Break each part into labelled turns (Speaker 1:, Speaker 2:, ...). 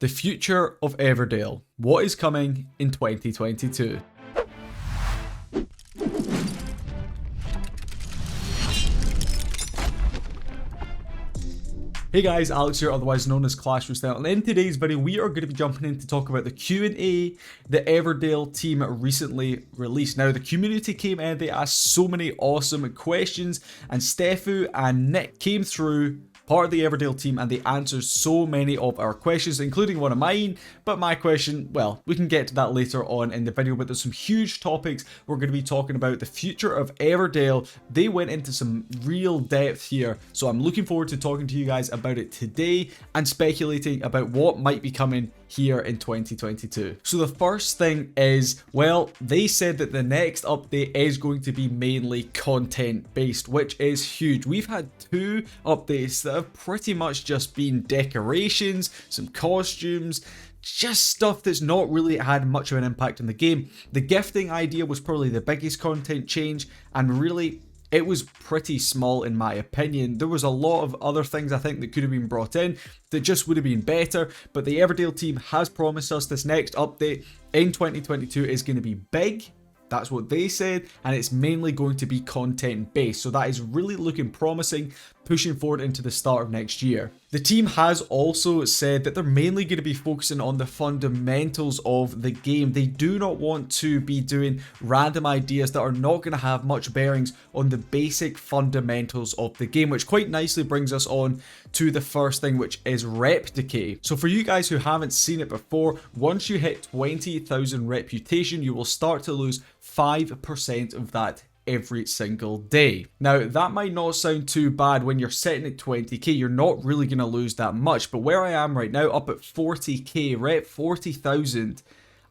Speaker 1: The future of Everdale. What is coming in 2022? Hey guys, Alex here, otherwise known as Clash Royale, and in today's video we are going to be jumping in to talk about the Q&A the Everdale team recently released. Now the community came in, they asked so many awesome questions, and Stefu and Nick came through, part of the Everdale team, and they answered so many of our questions, including one of mine. But my question, well, we can get to that later on in the video, but there's some huge topics we're going to be talking about. The future of Everdale, they went into some real depth here, so I'm looking forward to talking to you guys about it today and speculating about what might be coming here in 2022. So the first thing is, well, they said that the next update is going to be mainly content based, which is huge. We've had two updates that have pretty much just been decorations, some costumes, just stuff that's not really had much of an impact on the game. The gifting idea was probably the biggest content change, and really it was pretty small in my opinion. There was a lot of other things I think that could have been brought in that just would have been better, but the Everdale team has promised us this next update in 2022 is going to be big. That's what they said, and it's mainly going to be content based, so that is really looking promising, pushing forward into the start of next year. The team has also said that they're mainly going to be focusing on the fundamentals of the game. They do not want to be doing random ideas that are not going to have much bearings on the basic fundamentals of the game, which quite nicely brings us on to the first thing, which is rep decay. So for you guys who haven't seen it before, once you hit 20,000 reputation, you will start to lose 5% of that every single day. Now that might not sound too bad when you're sitting at 20k, you're not really going to lose that much, but where I am right now, up at 40k rep, 40,000,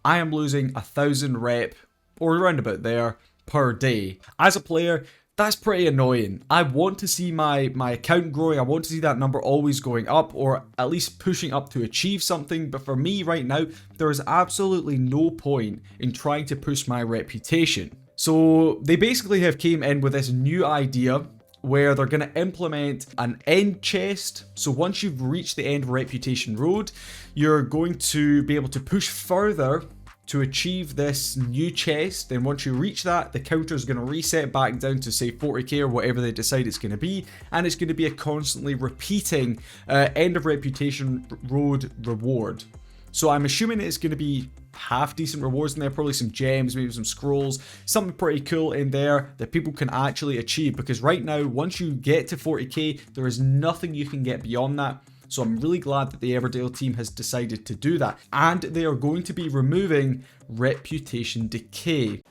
Speaker 1: I am losing 1,000 rep, or around about there, per day. As a player, that's pretty annoying. I want to see my account growing, I want to see that number always going up, or at least pushing up to achieve something, but for me right now, there is absolutely no point in trying to push my reputation. So they basically have came in with this new idea where they're going to implement an end chest. So once you've reached the end of Reputation Road, you're going to be able to push further to achieve this new chest. Then once you reach that, the counter is going to reset back down to say 40k or whatever they decide it's going to be, and it's going to be a constantly repeating end of Reputation Road reward. So I'm assuming it's going to be half decent rewards in there, probably some gems, maybe some scrolls, something pretty cool in there that people can actually achieve, because right now once you get to 40k, there is nothing you can get beyond that. So I'm really glad that the Everdale team has decided to do that, and they are going to be removing reputation decay.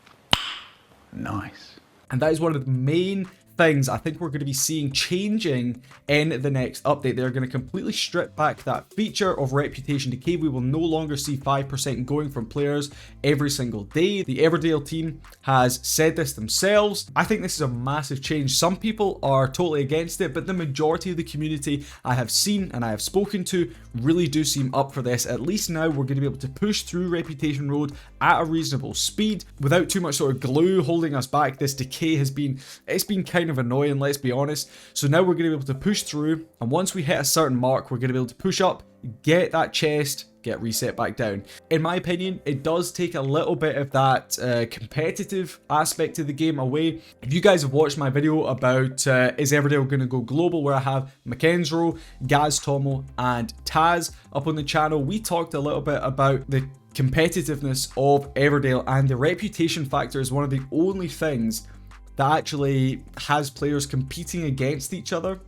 Speaker 2: Nice.
Speaker 1: And that is one of the main things I think we're going to be seeing changing in the next update. They're going to completely strip back that feature of reputation decay. We will no longer see 5% going from players every single day. The Everdale team has said this themselves. I think this is a massive change. Some people are totally against it, but the majority of the community I have seen and I have spoken to really do seem up for this. At least now we're going to be able to push through Reputation Road at a reasonable speed without too much sort of glue holding us back. This decay has been, it's been kind of annoying, let's be honest. So now we're going to be able to push through, and once we hit a certain mark, we're going to be able to push up, get that chest, get reset back down. In my opinion, it does take a little bit of that competitive aspect of the game away. If you guys have watched my video about is Everdale going to go global, where I have McKenzie, Gaz Tomo and Taz up on the channel, we talked a little bit about the competitiveness of Everdale, and the reputation factor is one of the only things that actually has players competing against each other.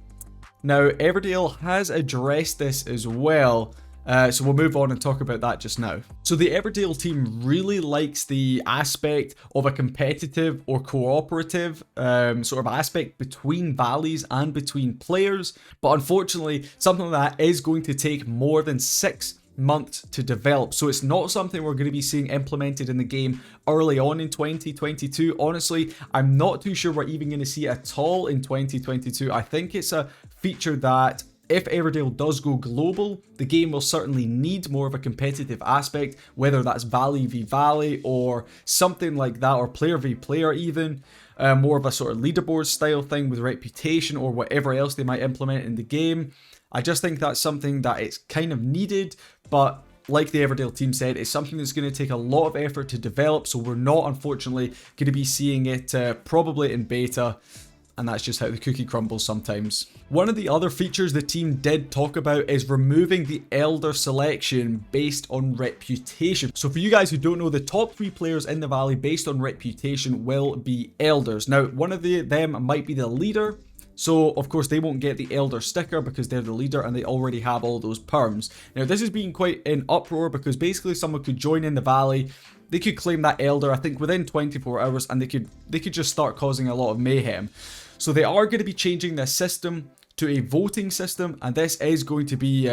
Speaker 1: Now, Everdale has addressed this as well, so we'll move on and talk about that just now. So the Everdale team really likes the aspect of a competitive or cooperative sort of aspect between valleys and between players, but unfortunately, something like that is going to take more than 6 months to develop, so it's not something we're going to be seeing implemented in the game early on in 2022. Honestly, I'm not too sure we're even going to see it at all in 2022. I think it's a feature that if Everdale does go global, the game will certainly need more of a competitive aspect, whether that's Valley v Valley or something like that, or player v player even. More of a sort of leaderboard style thing with reputation or whatever else they might implement in the game. I just think that's something that it's kind of needed, but like the Everdale team said, it's something that's going to take a lot of effort to develop, so we're not unfortunately going to be seeing it probably in beta, and that's just how the cookie crumbles sometimes. One of the other features the team did talk about is removing the elder selection based on reputation. So for you guys who don't know, the top 3 players in the Valley based on reputation will be elders. Now, one of them might be the leader, so of course they won't get the elder sticker because they're the leader and they already have all those perms. Now this has been quite an uproar because basically someone could join in the Valley, they could claim that elder I think within 24 hours and they could just start causing a lot of mayhem. So they are going to be changing their system to a voting system, and this is going to be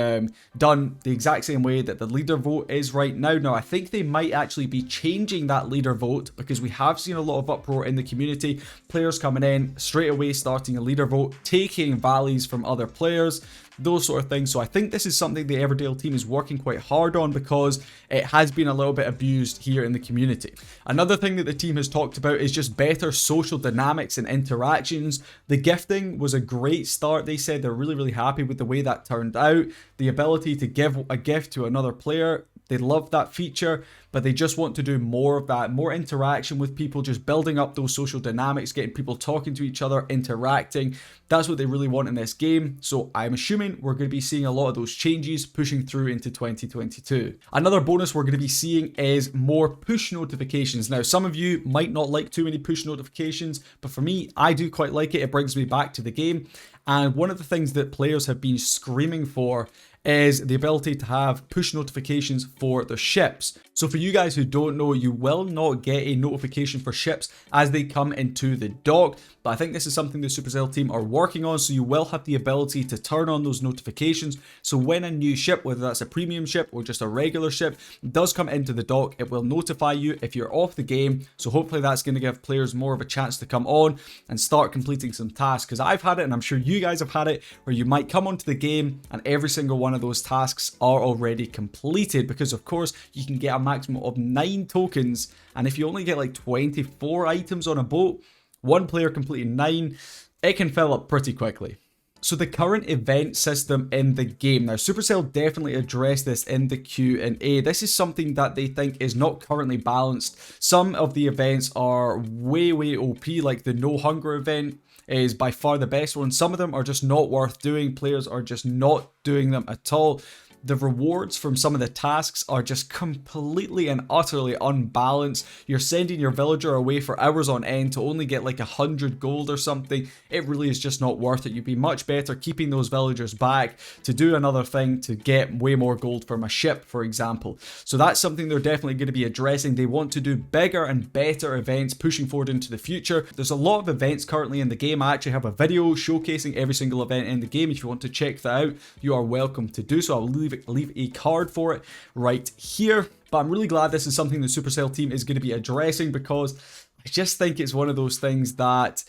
Speaker 1: done the exact same way that the leader vote is right now. Now, I think they might actually be changing that leader vote because we have seen a lot of uproar in the community. Players coming in, straight away starting a leader vote, taking valleys from other players, those sort of things. So I think this is something the Everdale team is working quite hard on because it has been a little bit abused here in the community. Another thing that the team has talked about is just better social dynamics and interactions. The gifting was a great start. They said they're really happy with the way that turned out. The ability to give a gift to another player, they love that feature, but they just want to do more of that, more interaction with people, just building up those social dynamics, getting people talking to each other, interacting. That's what they really want in this game. So I'm assuming we're going to be seeing a lot of those changes pushing through into 2022. Another bonus we're going to be seeing is more push notifications. Now, some of you might not like too many push notifications, but for me, I do quite like it. It brings me back to the game. And one of the things that players have been screaming for is the ability to have push notifications for the ships. So for you guys who don't know, you will not get a notification for ships as they come into the dock, but I think this is something the Supercell team are working on, so you will have the ability to turn on those notifications. So when a new ship, whether that's a premium ship or just a regular ship, does come into the dock, it will notify you if you're off the game. So hopefully that's going to give players more of a chance to come on and start completing some tasks, because I've had it and I'm sure you guys have had it where you might come onto the game and every single one of those tasks are already completed, because of course you can get a maximum of 9 tokens, and if you only get like 24 items on a boat, one player completing 9, it can fill up pretty quickly. So the current event system in the game. Now, Supercell definitely addressed this in the Q&A. This is something that they think is not currently balanced. Some of the events are way OP, like the No Hunger event is by far the best one. Some of them are just not worth doing. Players are just not doing them at all. The rewards from some of the tasks are just completely and utterly unbalanced. You're sending your villager away for hours on end to only get like 100 gold or something. It really is just not worth it. You'd be much better keeping those villagers back to do another thing to get way more gold from a ship, for example. So that's something they're definitely going to be addressing. They want to do bigger and better events pushing forward into the future. There's a lot of events currently in the game. I actually have a video showcasing every single event in the game. If you want to check that out, you are welcome to do so. I'll leave a card for it right here. But I'm really glad this is something the Supercell team is going to be addressing, because I just think it's one of those things that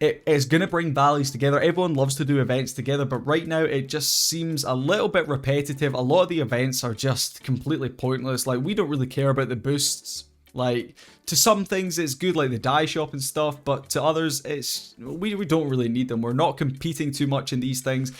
Speaker 1: it is going to bring valleys together. Everyone loves to do events together, but right now it just seems a little bit repetitive. A lot of the events are just completely pointless. Like, we don't really care about the boosts. Like, to some things it's good, like the dye shop and stuff, but to others it's we don't really need them. We're not competing too much in these things.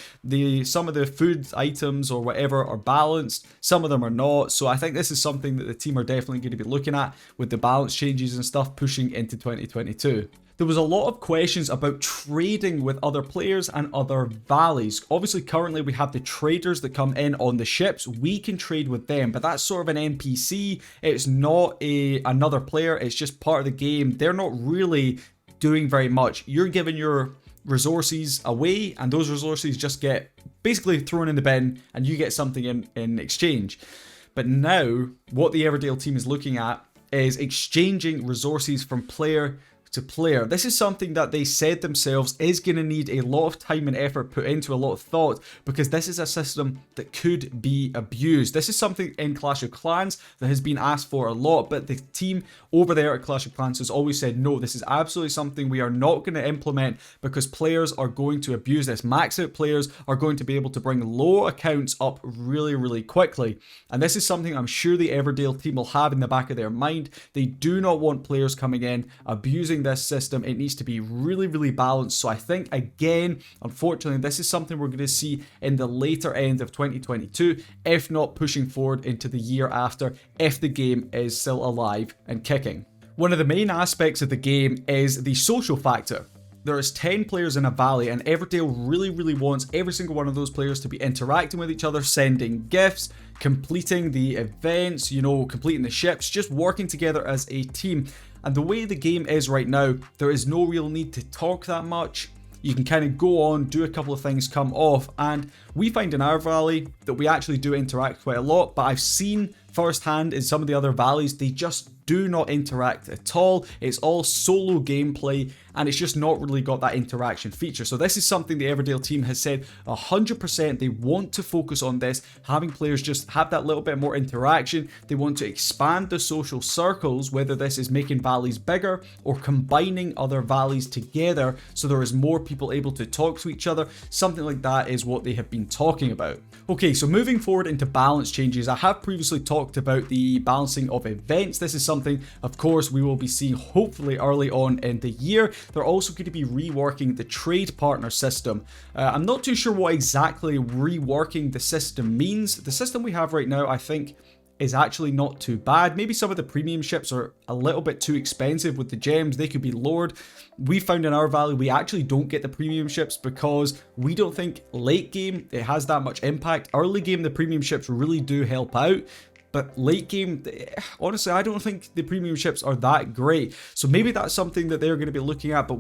Speaker 1: Some of the food items or whatever are balanced, some of them are not. So I think this is something that the team are definitely going to be looking at with the balance changes and stuff pushing into 2022. There was a lot of questions about trading with other players and other valleys. Obviously, currently we have the traders that come in on the ships. We can trade with them, but that's sort of an NPC. It's not another player. It's just part of the game. They're not really doing very much. You're giving your resources away, and those resources just get basically thrown in the bin, and you get something in exchange. But now, what the Everdale team is looking at is exchanging resources from player to player. This is something that they said themselves is going to need a lot of time and effort put into, a lot of thought, because this is a system that could be abused. This is something in Clash of Clans that has been asked for a lot, but the team over there at Clash of Clans has always said, no, this is absolutely something we are not going to implement, because players are going to abuse this. Max out players are going to be able to bring low accounts up really quickly. And this is something I'm sure the Everdale team will have in the back of their mind. They do not want players coming in, abusing implementing this system, it needs to be really, really balanced. So I think, again, unfortunately, this is something we're going to see in the later end of 2022, if not pushing forward into the year after, if the game is still alive and kicking. One of the main aspects of the game is the social factor. There is 10 players in a valley, and Everdale really wants every single one of those players to be interacting with each other, sending gifts, completing the events, completing the ships, just working together as a team. And the way the game is right now, there is no real need to talk that much. You can kind of go on, do a couple of things, come off, and we find in our valley that we actually do interact quite a lot, but I've seen firsthand in some of the other valleys, they just do not interact at all. It's all solo gameplay, and it's just not really got that interaction feature. So this is something the Everdale team has said 100% they want to focus on this, having players just have that little bit more interaction. They want to expand the social circles, whether this is making valleys bigger or combining other valleys together so there is more people able to talk to each other. Something like that is what they have been talking about. Okay, so moving forward into balance changes, I have previously talked about the balancing of events. This is something, of course, we will be seeing hopefully early on in the year. They're also going to be reworking the trade partner system. I'm not too sure what exactly reworking the system means. The system we have right now, I think, is actually not too bad. Maybe some of the premium ships are a little bit too expensive with the gems. They could be lowered. We found in our valley we actually don't get the premium ships because we don't think late game it has that much impact. Early game the premium ships really do help out. But late game, honestly, I don't think the premium ships are that great. So maybe that's something that they're going to be looking at, but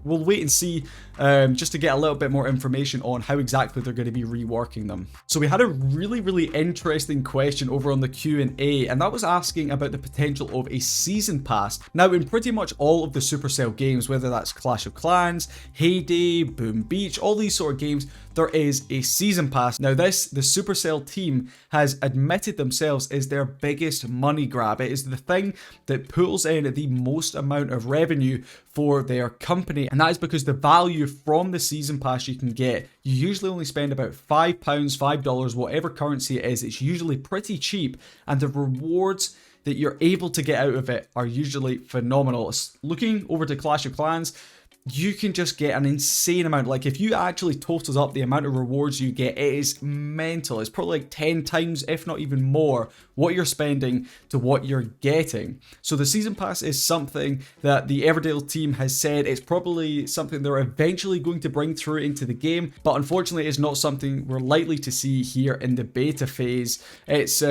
Speaker 1: we'll wait and see just to get a little bit more information on how exactly they're going to be reworking them. So we had a really interesting question over on the Q&A, and that was asking about the potential of a season pass. Now, in pretty much all of the Supercell games, whether that's Clash of Clans, Heyday, Boom Beach, all these sort of games, there is a season pass. Now this, the Supercell team has admitted themselves is their biggest money grab. It is the thing that pulls in the most amount of revenue for their company, and that is because the value from the season pass you can get, you usually only spend about £5, $5, whatever currency it is. It's usually pretty cheap, and the rewards that you're able to get out of it are usually phenomenal. Looking over to Clash of Clans, you can just get an insane amount. Like if you actually totals up the amount of rewards you get, it is mental. It's probably like 10 times, if not even more, what you're spending to what you're getting. So the season pass is something that the Everdale team has said it's probably something they're eventually going to bring through into the game, but unfortunately it's not something we're likely to see here in the beta phase. It's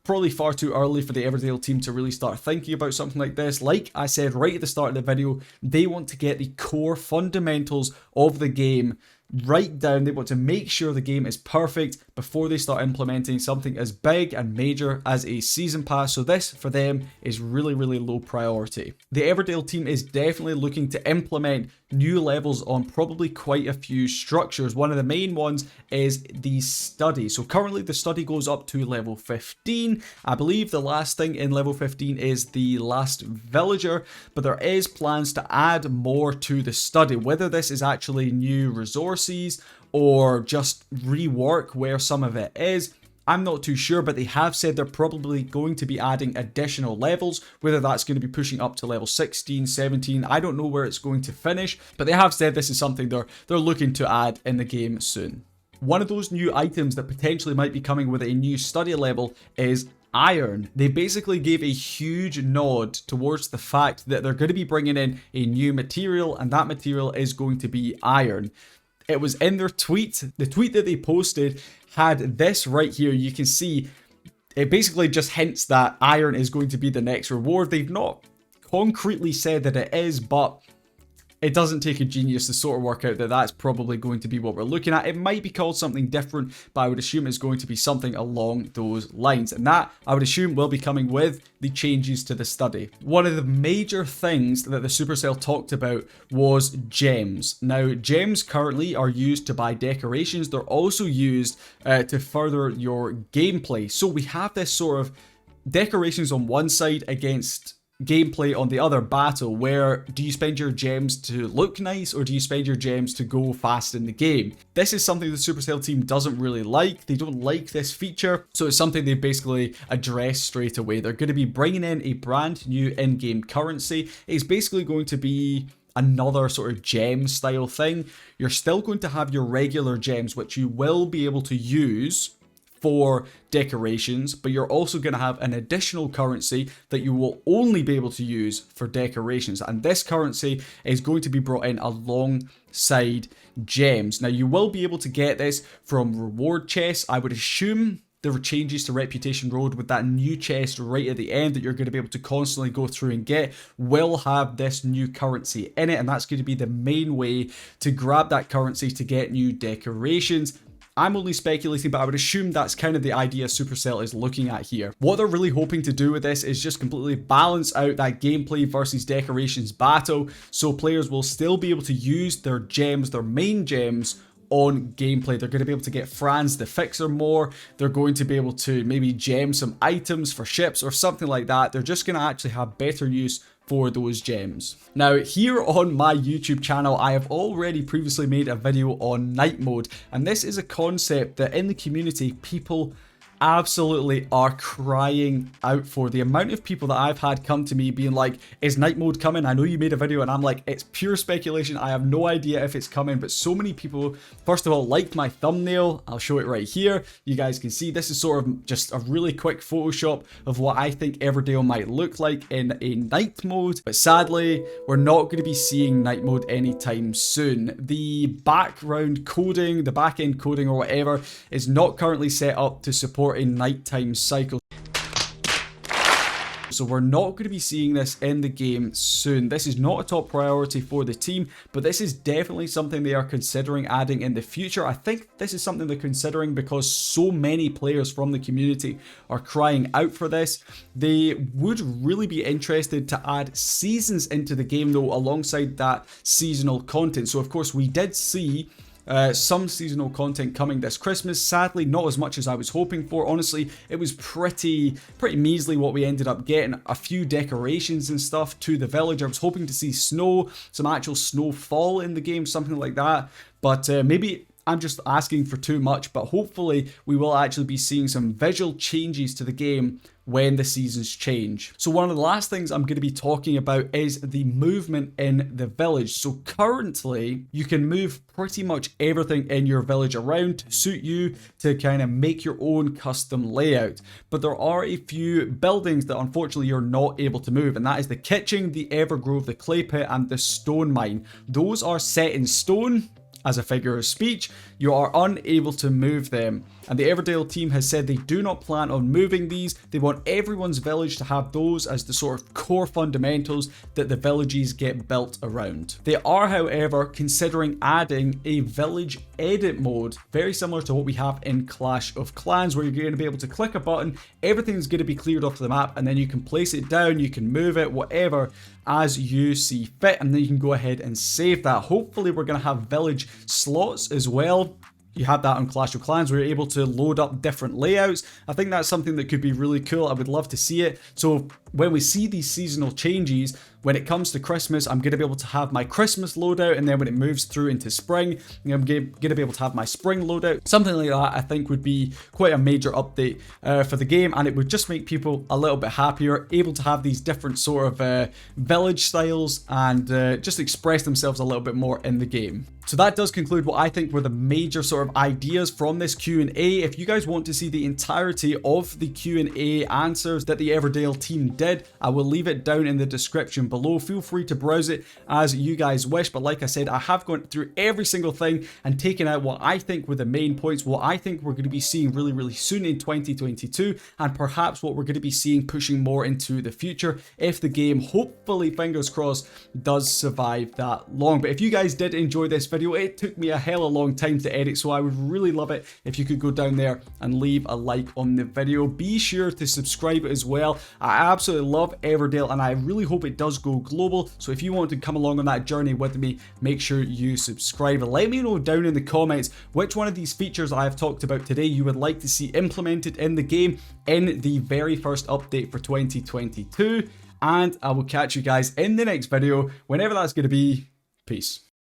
Speaker 1: probably far too early for the Everdale team to really start thinking about something like this. Like I said right at the start of the video, they want to get the core fundamentals of the game right down. They want to make sure the game is perfect before they start implementing something as big and major as a season pass. So this for them is really low priority. The Everdale team is definitely looking to implement new levels on probably quite a few structures. One of the main ones is the study. So currently the study goes up to level 15. I believe the last thing in level 15 is the last villager, but there is plans to add more to the study. Whether this is actually new resources or just rework where some of it is, I'm not too sure, but they have said they're probably going to be adding additional levels, whether that's going to be pushing up to level 16, 17, I don't know where it's going to finish, but they have said this is something they're looking to add in the game soon. One of those new items that potentially might be coming with a new study level is iron. They basically gave a huge nod towards the fact that they're going to be bringing in a new material, and that material is going to be iron. It was in their tweet. The tweet that they posted had this right here. You can see it basically just hints that iron is going to be the next reward. They've not concretely said that it is, but it doesn't take a genius to sort of work out that that's probably going to be what we're looking at. It might be called something different, but I would assume it's going to be something along those lines. And that, I would assume, will be coming with the changes to the study. One of the major things that the Supercell talked about was gems. Now, gems currently are used to buy decorations. They're also used to further your gameplay. So we have this sort of decorations on one side against gameplay on the other battle, where do you spend your gems to look nice or do you spend your gems to go fast in the game? This is something the Supercell team doesn't really like. They don't like this feature, so it's something they basically address straight away. They're going to be bringing in a brand new in-game currency. It's basically going to be another sort of gem style thing. You're still going to have your regular gems, which you will be able to use for decorations, but you're also going to have an additional currency that you will only be able to use for decorations, and this currency is going to be brought in alongside gems. Now, you will be able to get this from reward chests. I would assume there were changes to Reputation Road with that new chest right at the end that you're going to be able to constantly go through and get will have this new currency in it, and that's going to be the main way to grab that currency to get new decorations. I'm only speculating, but I would assume that's kind of the idea Supercell is looking at here. What they're really hoping to do with this is just completely balance out that gameplay versus decorations battle, so players will still be able to use their gems, their main gems, on gameplay. They're going to be able to get Franz the Fixer more. They're going to be able to maybe gem some items for ships or something like that. They're just going to actually have better use for those gems. Now, here on my YouTube channel, I have already previously made a video on night mode, and this is a concept that in the community people absolutely are crying out for. The amount of people that I've had come to me being like, is night mode coming? I know you made a video, and I'm like, it's pure speculation. I have no idea if it's coming, but so many people, first of all, liked my thumbnail. I'll show it right here. You guys can see this is sort of just a really quick Photoshop of what I think Everdale might look like in a night mode, but sadly, we're not going to be seeing night mode anytime soon. The background coding, the back-end coding or whatever, is not currently set up to support a nighttime cycle. So we're not going to be seeing this in the game soon. This is not a top priority for the team, but this is definitely something they are considering adding in the future. I think this is something they're considering because so many players from the community are crying out for this. They would really be interested to add seasons into the game though, alongside that seasonal content. So of course we did see some seasonal content coming this Christmas. Sadly, not as much as I was hoping for. Honestly, it was pretty measly what we ended up getting. A few decorations and stuff to the village. I was hoping to see snow, some actual snowfall in the game, something like that. But maybe I'm just asking for too much, but hopefully we will actually be seeing some visual changes to the game when the seasons change. So one of the last things I'm going to be talking about is the movement in the village. So currently you can move pretty much everything in your village around to suit you to kind of make your own custom layout. But there are a few buildings that unfortunately you're not able to move, and that is the kitchen, the Evergrove, the clay pit, and the stone mine. Those are set in stone. As a figure of speech, you are unable to move them. And the Everdale team has said they do not plan on moving these. They want everyone's village to have those as the sort of core fundamentals that the villages get built around. They are, however, considering adding a village edit mode, very similar to what we have in Clash of Clans, where you're going to be able to click a button, everything's going to be cleared off the map, and then you can place it down, you can move it, whatever, as you see fit, and then you can go ahead and save that. Hopefully we're going to have village slots as well. You have that on Clash of Clans where you're able to load up different layouts. I think that's something that could be really cool. I would love to see it. So when we see these seasonal changes, when it comes to Christmas, I'm going to be able to have my Christmas loadout, and then when it moves through into spring, I'm going to be able to have my spring loadout. Something like that I think would be quite a major update for the game, and it would just make people a little bit happier, able to have these different sort of village styles and just express themselves a little bit more in the game. So that does conclude what I think were the major sort of ideas from this Q&A. If you guys want to see the entirety of the Q&A answers that the Everdale team did, I will leave it down in the description below. Feel free to browse it as you guys wish, but like I said, I have gone through every single thing and taken out what I think were the main points, what I think we're going to be seeing really soon in 2022, and perhaps what we're going to be seeing pushing more into the future if the game, hopefully, fingers crossed, does survive that long. But if you guys did enjoy this video, it took me a hell of a long time to edit, so I would really love it if you could go down there and leave a like on the video. Be sure to subscribe as well. I absolutely love Everdale, and I really hope it does go global, so if you want to come along on that journey with me, make sure you subscribe. Let me know down in the comments which one of these features I have talked about today you would like to see implemented in the game in the very first update for 2022. and I will catch you guys in the next video, whenever that's going to be. Peace.